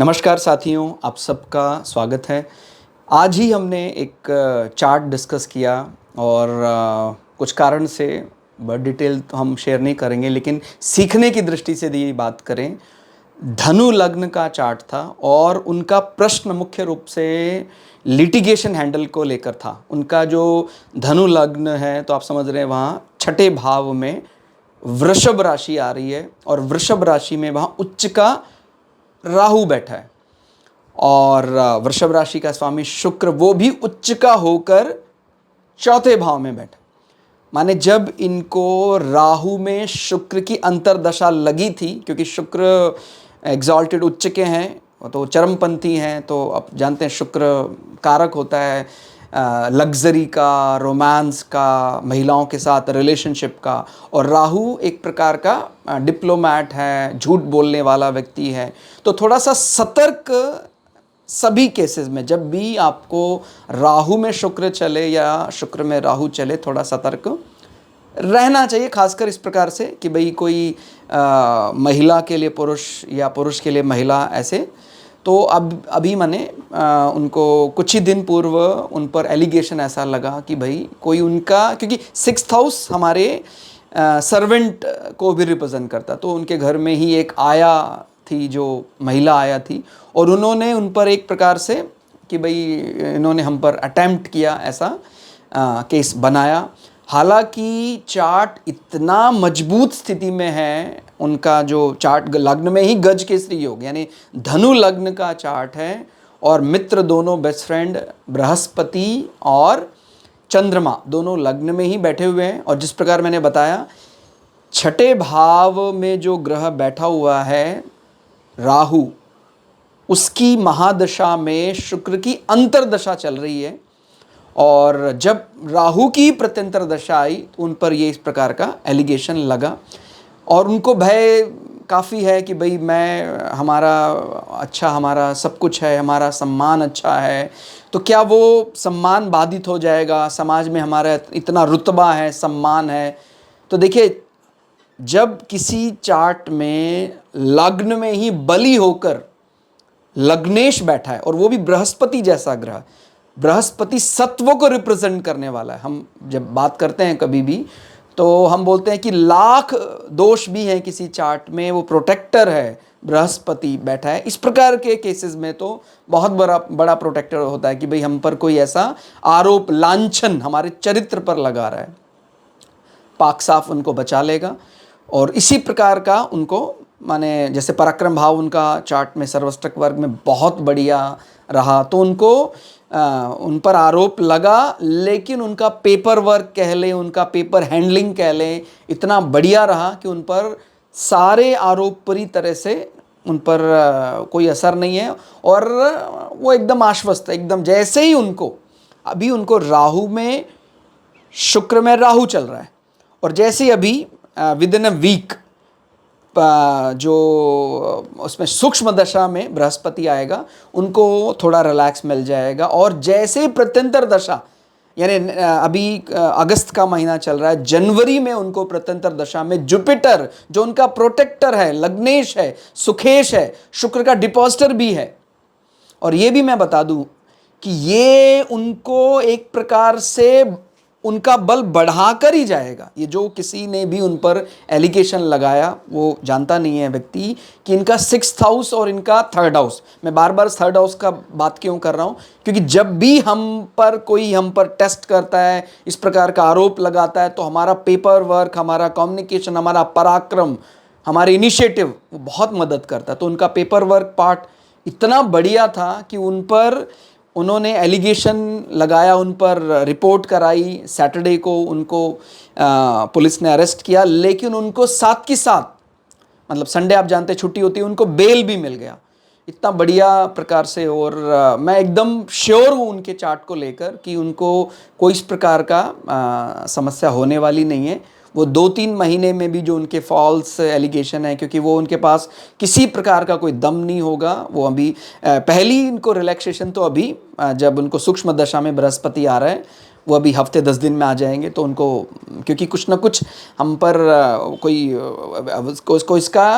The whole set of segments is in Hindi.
नमस्कार साथियों, आप सबका स्वागत है। आज ही हमने एक चार्ट डिस्कस किया और कुछ कारण से बहुत डिटेल तो हम शेयर नहीं करेंगे, लेकिन सीखने की दृष्टि से यदि बात करें, धनु लग्न का चार्ट था और उनका प्रश्न मुख्य रूप से लिटिगेशन हैंडल को लेकर था। उनका जो धनु लग्न है तो आप समझ रहे हैं वहाँ छठे भाव में वृषभ राशि आ रही है और वृषभ राशि में वहाँ उच्च का राहु बैठा है और वृषभ राशि का स्वामी शुक्र वो भी उच्च का होकर चौथे भाव में बैठा। माने जब इनको राहु में शुक्र की अंतरदशा लगी थी, क्योंकि शुक्र एग्जॉल्टेड उच्च के हैं तो चरमपंथी हैं, तो आप जानते हैं शुक्र कारक होता है लग्जरी का, रोमांस का, महिलाओं के साथ रिलेशनशिप का, और राहु एक प्रकार का डिप्लोमैट है, झूठ बोलने वाला व्यक्ति है। तो थोड़ा सा सतर्क सभी केसेस में, जब भी आपको राहु में शुक्र चले या शुक्र में राहु चले, थोड़ा सतर्क रहना चाहिए, खासकर इस प्रकार से कि भाई कोई महिला के लिए पुरुष या पुरुष के लिए महिला ऐसे। तो अब अभी मैंने उनको कुछ ही दिन पूर्व उन पर एलिगेशन ऐसा लगा कि भाई कोई उनका, क्योंकि 6th हाउस हमारे सर्वेंट को भी रिप्रेजेंट करता, तो उनके घर में ही एक आया थी, जो महिला आया थी, और उन्होंने उन पर एक प्रकार से कि भाई इन्होंने हम पर अटेम्प्ट किया, ऐसा केस बनाया। हालांकि चार्ट इतना मजबूत स्थिति में है, उनका जो चार्ट लग्न में ही गज केसरी योग यानी धनु लग्न का चार्ट है, और मित्र दोनों बेस्ट फ्रेंड बृहस्पति और चंद्रमा दोनों लग्न में ही बैठे हुए हैं। और जिस प्रकार मैंने बताया, छठे भाव में जो ग्रह बैठा हुआ है राहु, उसकी महादशा में शुक्र की अंतरदशा चल रही है, और जब राहु की प्रत्यंतर दशा आई तो उन पर ये इस प्रकार का एलिगेशन लगा, और उनको भय काफ़ी है कि भाई हमारा सब कुछ है, हमारा सम्मान अच्छा है, तो क्या वो सम्मान बाधित हो जाएगा, समाज में हमारा इतना रुतबा है, सम्मान है। तो देखिए, जब किसी चार्ट में लग्न में ही बली होकर लग्नेश बैठा है, और वो भी बृहस्पति जैसा ग्रह, बृहस्पति सत्व को रिप्रेजेंट करने वाला है। हम जब बात करते हैं कभी भी तो हम बोलते हैं कि लाख दोष भी हैं किसी चार्ट में, वो प्रोटेक्टर है, बृहस्पति बैठा है। इस प्रकार के केसेस में तो बहुत बड़ा प्रोटेक्टर होता है कि भाई हम पर कोई ऐसा आरोप लांछन हमारे चरित्र पर लगा रहा है, पाक साफ उनको बचा लेगा। और इसी प्रकार का उनको, माने जैसे पराक्रम भाव उनका चार्ट में सर्वष्टक वर्ग में बहुत बढ़िया रहा, तो उनको उन पर आरोप लगा, लेकिन उनका पेपर वर्क कह लें, उनका पेपर हैंडलिंग कह लें, इतना बढ़िया रहा कि उन पर सारे आरोप पूरी तरह से उन पर कोई असर नहीं है, और वो एकदम आश्वस्त, एकदम जैसे ही अभी उनको राहु में शुक्र में राहु चल रहा है, और जैसे ही अभी विद इन अ वीक जो उसमें सूक्ष्म दशा में बृहस्पति आएगा, उनको थोड़ा रिलैक्स मिल जाएगा। और जैसे प्रत्यंतर दशा, यानी अभी अगस्त का महीना चल रहा है, जनवरी में उनको प्रत्यंतर दशा में जुपिटर जो उनका प्रोटेक्टर है, लग्नेश है, सुखेश है, शुक्र का डिपॉजिटर भी है। और ये भी मैं बता दूं कि ये उनको एक प्रकार से उनका बल बढ़ाकर ही जाएगा। ये जो किसी ने भी उन पर एलिगेशन लगाया, वो जानता नहीं है व्यक्ति कि इनका 6th हाउस और इनका 3rd हाउस, मैं बार बार 3rd हाउस का बात क्यों कर रहा हूँ, क्योंकि जब भी कोई हम पर टेस्ट करता है, इस प्रकार का आरोप लगाता है, तो हमारा पेपर वर्क, हमारा कम्युनिकेशन, हमारा पराक्रम, हमारे इनिशिएटिव वो बहुत मदद करता है। तो उनका पेपर वर्क पार्ट इतना बढ़िया था कि उन पर उन्होंने एलिगेशन लगाया, उन पर रिपोर्ट कराई। सैटरडे को उनको पुलिस ने अरेस्ट किया, लेकिन उनको साथ के साथ, मतलब संडे आप जानते हैं छुट्टी होती है, उनको बेल भी मिल गया इतना बढ़िया प्रकार से। और मैं एकदम श्योर हूँ उनके चार्ट को लेकर कि उनको कोई इस प्रकार का समस्या होने वाली नहीं है। वो 2-3 महीने में भी जो उनके फॉल्स एलिगेशन है, क्योंकि वो उनके पास किसी प्रकार का कोई दम नहीं होगा, वो अभी पहली इनको रिलैक्सेशन तो अभी जब उनको सूक्ष्म दशा में बृहस्पति आ रहा है, वो अभी हफ्ते 10 दिन में आ जाएंगे। तो उनको, क्योंकि कुछ ना कुछ हम पर कोई इसका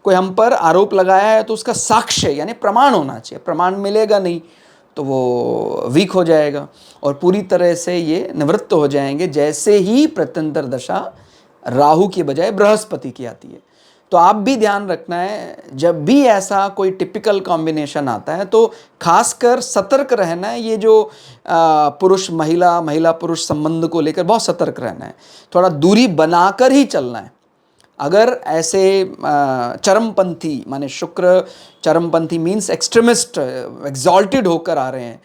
कोई हम पर आरोप लगाया है तो उसका साक्ष्य यानी प्रमाण होना चाहिए, प्रमाण मिलेगा नहीं तो वो वीक हो जाएगा और पूरी तरह से ये निवृत्त हो जाएंगे, जैसे ही प्रत्यंतर दशा राहु की बजाय बृहस्पति की आती है। तो आप भी ध्यान रखना है, जब भी ऐसा कोई टिपिकल कॉम्बिनेशन आता है तो खासकर सतर्क रहना है। ये जो पुरुष महिला, महिला पुरुष संबंध को लेकर बहुत सतर्क रहना है, थोड़ा दूरी बनाकर ही चलना है। अगर ऐसे चरमपंथी, माने शुक्र चरमपंथी मीन्स एक्सट्रीमिस्ट, एग्जॉल्टेड होकर आ रहे हैं,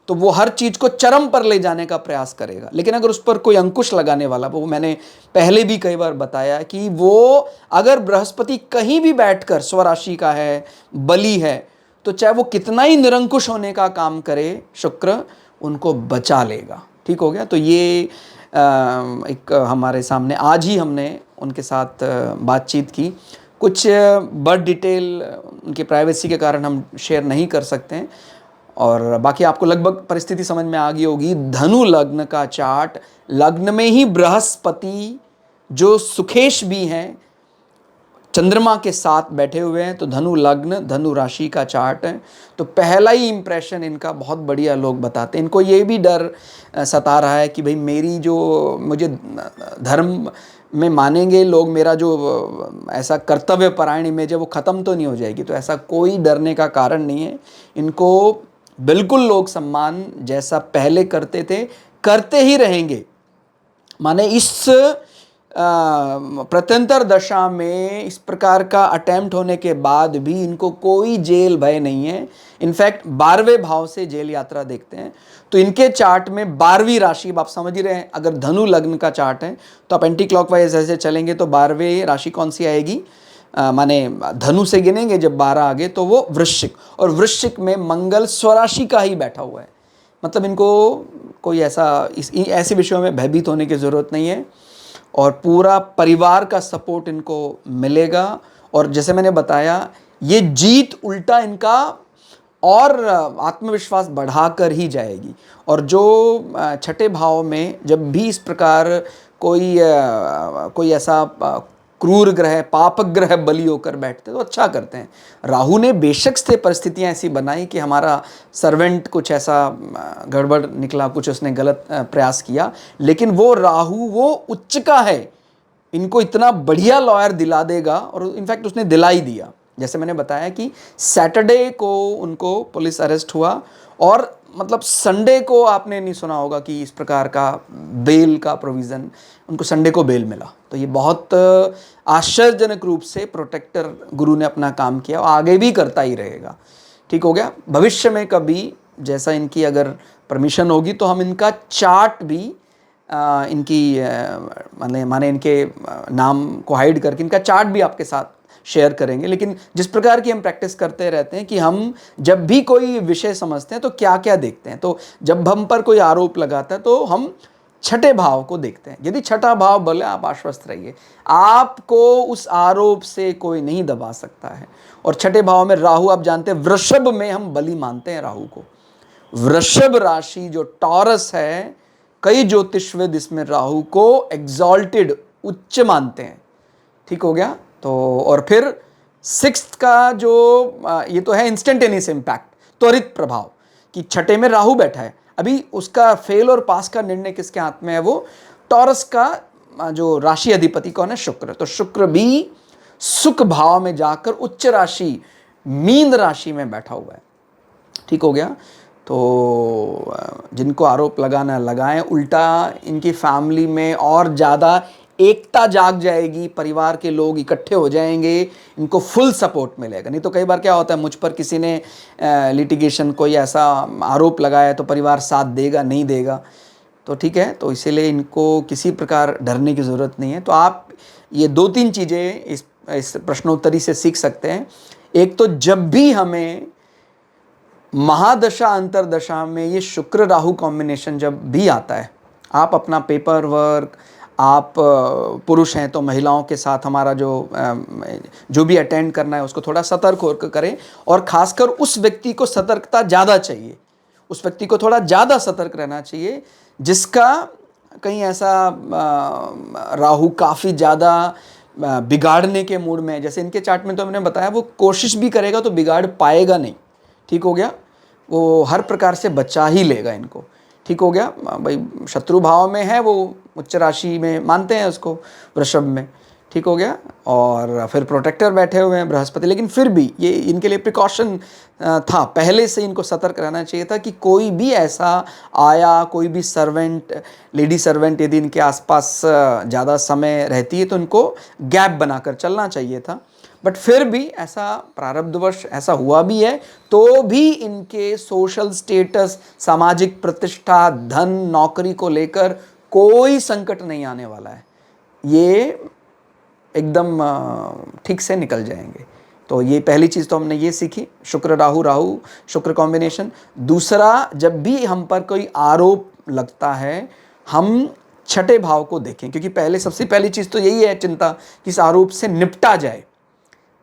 तो वो हर चीज़ को चरम पर ले जाने का प्रयास करेगा। लेकिन अगर उस पर कोई अंकुश लगाने वाला, वो मैंने पहले भी कई बार बताया कि वो अगर बृहस्पति कहीं भी बैठकर स्वराशि का है, बली है, तो चाहे वो कितना ही निरंकुश होने का काम करे, शुक्र उनको बचा लेगा। ठीक हो गया। तो ये एक हमारे सामने आज ही हमने उनके साथ बातचीत की। कुछ बड़ डिटेल उनकी प्राइवेसी के कारण हम शेयर नहीं कर सकते हैं, और बाकी आपको लगभग परिस्थिति समझ में आ गई होगी। धनु लग्न का चार्ट, लग्न में ही बृहस्पति जो सुखेश भी हैं, चंद्रमा के साथ बैठे हुए हैं, तो धनु लग्न, धनु राशि का चार्ट है। तो पहला ही इंप्रेशन इनका बहुत बढ़िया लोग बताते हैं। इनको ये भी डर सता रहा है कि भाई मेरी जो, मुझे धर्म में मानेंगे लोग, मेरा जो ऐसा कर्तव्य परायण इमेज है वो ख़त्म तो नहीं हो जाएगी। तो ऐसा कोई डरने का कारण नहीं है। इनको बिल्कुल लोग सम्मान जैसा पहले करते थे करते ही रहेंगे। माने इस प्रत्यंतर दशा में इस प्रकार का अटेम्प्ट होने के बाद भी इनको कोई जेल भय नहीं है। इनफैक्ट 12वें भाव से जेल यात्रा देखते हैं। तो इनके चार्ट में 12वीं राशि, आप समझ ही रहे हैं, अगर धनु लग्न का चार्ट है तो आप एंटी क्लॉकवाइज ऐसे चलेंगे तो 12वें राशि कौन सी आएगी, माने धनु से गिनेंगे जब 12 आगे तो वो वृश्चिक, और वृश्चिक में मंगल स्वराशि का ही बैठा हुआ है। मतलब इनको कोई ऐसे विषयों में भयभीत होने की ज़रूरत नहीं है, और पूरा परिवार का सपोर्ट इनको मिलेगा। और जैसे मैंने बताया, ये जीत उल्टा इनका और आत्मविश्वास बढ़ाकर ही जाएगी। और जो छठे भाव में जब भी इस प्रकार कोई ऐसा क्रूर ग्रह, पाप ग्रह बली होकर बैठते तो अच्छा करते हैं। राहु ने बेशक से परिस्थितियां ऐसी बनाई कि हमारा सर्वेंट कुछ ऐसा गड़बड़ निकला, कुछ उसने गलत प्रयास किया, लेकिन वो राहु वो उच्च का है, इनको इतना बढ़िया लॉयर दिला देगा। और इनफैक्ट उसने दिला ही दिया। जैसे मैंने बताया कि सैटरडे को उनको पुलिस अरेस्ट हुआ, और मतलब संडे को आपने नहीं सुना होगा कि इस प्रकार का बेल का प्रोविज़न, उनको संडे को बेल मिला। तो ये बहुत आश्चर्यजनक रूप से प्रोटेक्टर गुरु ने अपना काम किया, और आगे भी करता ही रहेगा। ठीक हो गया। भविष्य में कभी जैसा इनकी अगर परमिशन होगी तो हम इनका चार्ट भी इनकी माने इनके नाम को हाइड करके इनका चार्ट भी आपके साथ शेयर करेंगे। लेकिन जिस प्रकार की हम प्रैक्टिस करते रहते हैं कि हम जब भी कोई विषय समझते हैं तो क्या क्या देखते हैं, तो जब हम पर कोई आरोप लगाता है तो हम छठे भाव को देखते हैं। यदि छठा भाव बोले, आप आश्वस्त रहिए, आपको उस आरोप से कोई नहीं दबा सकता है। और छठे भाव में राहु, आप जानते हैं वृषभ में हम बलि मानते हैं राहु को। वृषभ राशि जो टॉरस है, कई ज्योतिषविद इसमें राहु को एग्जॉल्टेड, उच्च मानते हैं। ठीक हो गया। तो और फिर 6th का जो ये तो है इंस्टेंटेनियस इम्पैक्ट, त्वरित प्रभाव, कि छठे में राहु बैठा है, अभी उसका फेल और पास का निर्णय किसके हाथ में है, वो टॉरस का जो राशि अधिपति कौन है, शुक्र। तो शुक्र भी सुख भाव में जाकर उच्च राशि मीन राशि में बैठा हुआ है। ठीक हो गया। तो जिनको आरोप लगाना लगाएं, उल्टा इनकी फैमिली में और ज़्यादा एकता जाग जाएगी, परिवार के लोग इकट्ठे हो जाएंगे, इनको फुल सपोर्ट मिलेगा। नहीं तो कई बार क्या होता है, मुझ पर किसी ने लिटिगेशन, कोई ऐसा आरोप लगाया तो परिवार साथ देगा नहीं देगा। तो ठीक है, तो इसीलिए इनको किसी प्रकार डरने की ज़रूरत नहीं है। तो आप ये 2-3 चीज़ें इस प्रश्नोत्तरी से सीख सकते हैं। एक तो जब भी हमें महादशा अंतरदशा में ये शुक्र राहु कॉम्बिनेशन जब भी आता है, आप अपना पेपर वर्क, आप पुरुष हैं तो महिलाओं के साथ हमारा जो भी अटेंड करना है उसको थोड़ा सतर्क होकर करें। और ख़ासकर उस व्यक्ति को सतर्कता ज़्यादा चाहिए, उस व्यक्ति को थोड़ा ज़्यादा सतर्क रहना चाहिए जिसका कहीं ऐसा राहु काफ़ी ज़्यादा बिगाड़ने के मूड में है। जैसे इनके चार्ट में तो हमने बताया वो कोशिश भी करेगा तो बिगाड़ पाएगा नहीं, ठीक हो गया। वो हर प्रकार से बचा ही लेगा इनको, ठीक हो गया भाई। शत्रु भाव में है वो, उच्च राशि में मानते हैं उसको, वृषभ में, ठीक हो गया। और फिर प्रोटेक्टर बैठे हुए हैं बृहस्पति, लेकिन फिर भी ये इनके लिए प्रिकॉशन था, पहले से इनको सतर्क रहना चाहिए था कि कोई भी ऐसा आया, कोई भी सर्वेंट, लेडी सर्वेंट यदि इनके आसपास ज़्यादा समय रहती है तो इनको गैप बनाकर चलना चाहिए था। बट फिर भी ऐसा प्रारब्धवश ऐसा हुआ भी है, तो भी इनके सोशल स्टेटस, सामाजिक प्रतिष्ठा, धन, नौकरी को लेकर कोई संकट नहीं आने वाला है। ये एकदम ठीक से निकल जाएंगे। तो ये पहली चीज़ तो हमने ये सीखी, शुक्र राहु, राहु शुक्र कॉम्बिनेशन। दूसरा, जब भी हम पर कोई आरोप लगता है हम छठे भाव को देखें, क्योंकि पहले सबसे पहली चीज़ तो यही है चिंता कि इस आरोप से निपटा जाए।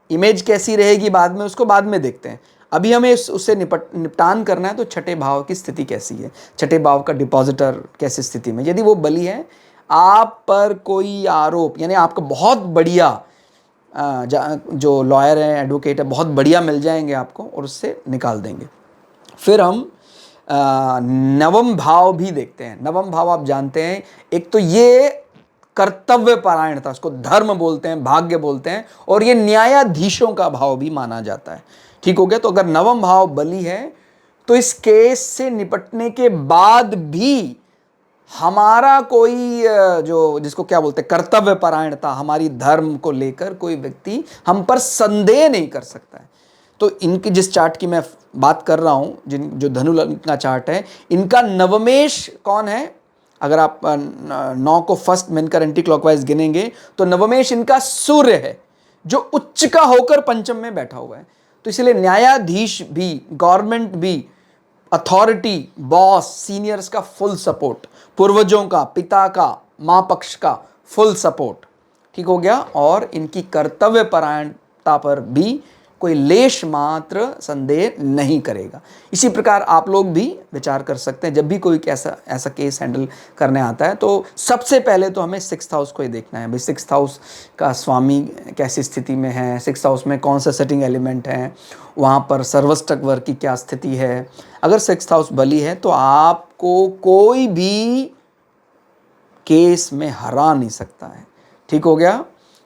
इमेज कैसी रहेगी बाद में, उसको बाद में देखते हैं। अभी हमें उससे निपटान करना है। तो छठे भाव की स्थिति कैसी है, छठे भाव का डिपॉजिटर कैसी स्थिति में, यदि वो बली है, आप पर कोई आरोप, यानी आपको बहुत बढ़िया जो लॉयर है, एडवोकेट है, बहुत बढ़िया मिल जाएंगे आपको और उससे निकाल देंगे। फिर हम नवम भाव भी देखते हैं। नवम भाव आप जानते हैं, एक तो ये कर्तव्य परायणता, उसको धर्म बोलते हैं, भाग्य बोलते हैं, और ये न्यायाधीशों का भाव भी माना जाता है, ठीक हो गया। तो अगर नवम भाव बली है तो इस केस से निपटने के बाद भी हमारा कोई जो जिसको क्या बोलते हैं कर्तव्य परायणता, हमारी धर्म को लेकर कोई व्यक्ति हम पर संदेह नहीं कर सकता है। तो इनकी जिस चार्ट की मैं बात कर रहा हूँ, जो धनु लग्न का चार्ट है, इनका नवमेश कौन है? अगर आप 9 को फर्स्ट मिनकर एंटी क्लॉकवाइज गिनेंगे तो नवमेश इनका सूर्य है, जो उच्च का होकर पंचम में बैठा हुआ है। तो इसलिए न्यायाधीश भी, गवर्नमेंट भी, अथॉरिटी, बॉस, सीनियर्स का फुल सपोर्ट, पूर्वजों का, पिता का, माँ पक्ष का फुल सपोर्ट, ठीक हो गया। और इनकी कर्तव्य परायणता पर भी कोई लेश मात्र संदेह नहीं करेगा। इसी प्रकार आप लोग भी विचार कर सकते हैं, जब भी कोई ऐसा केस हैंडल करने आता है तो सबसे पहले तो हमें 6th हाउस को ही देखना है। भाई 6th हाउस का स्वामी कैसी स्थिति में है, 6th हाउस में कौन सा सेटिंग एलिमेंट है, वहाँ पर सर्वष्टक वर्ग की क्या स्थिति है। अगर 6th हाउस बली है तो आपको कोई भी केस में हरा नहीं सकता है, ठीक हो गया।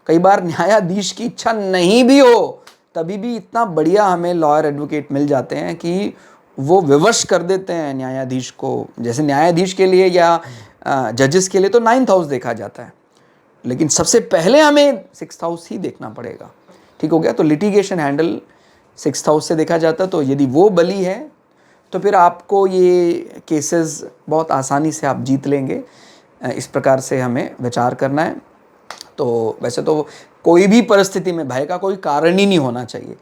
कई बार न्यायाधीश की इच्छा नहीं भी हो तभी भी इतना बढ़िया हमें लॉयर एडवोकेट मिल जाते हैं कि वो विवश कर देते हैं न्यायाधीश को। जैसे न्यायाधीश के लिए या जजेस के लिए तो 9th हाउस देखा जाता है, लेकिन सबसे पहले हमें 6th हाउस ही देखना पड़ेगा, ठीक हो गया। तो लिटिगेशन हैंडल 6th हाउस से देखा जाता है। तो यदि वो बली है तो फिर आपको ये केसेस बहुत आसानी से आप जीत लेंगे। इस प्रकार से हमें विचार करना है। तो वैसे तो कोई भी परिस्थिति में भय का कोई कारण ही नहीं होना चाहिए।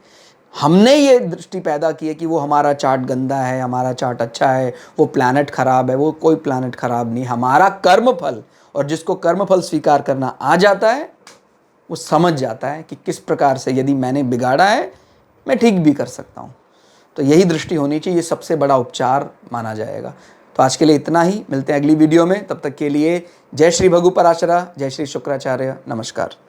हमने ये दृष्टि पैदा की है कि वो हमारा चार्ट गंदा है, हमारा चार्ट अच्छा है, वो प्लैनेट खराब है। वो कोई प्लैनेट खराब नहीं, हमारा कर्मफल। और जिसको कर्मफल स्वीकार करना आ जाता है वो समझ जाता है कि किस प्रकार से यदि मैंने बिगाड़ा है मैं ठीक भी कर सकता हूँ। तो यही दृष्टि होनी चाहिए, ये सबसे बड़ा उपचार माना जाएगा। तो आज के लिए इतना ही, मिलते हैं अगली वीडियो में। तब तक के लिए जय श्री भगु पराशरा, जय श्री शुक्राचार्य, नमस्कार।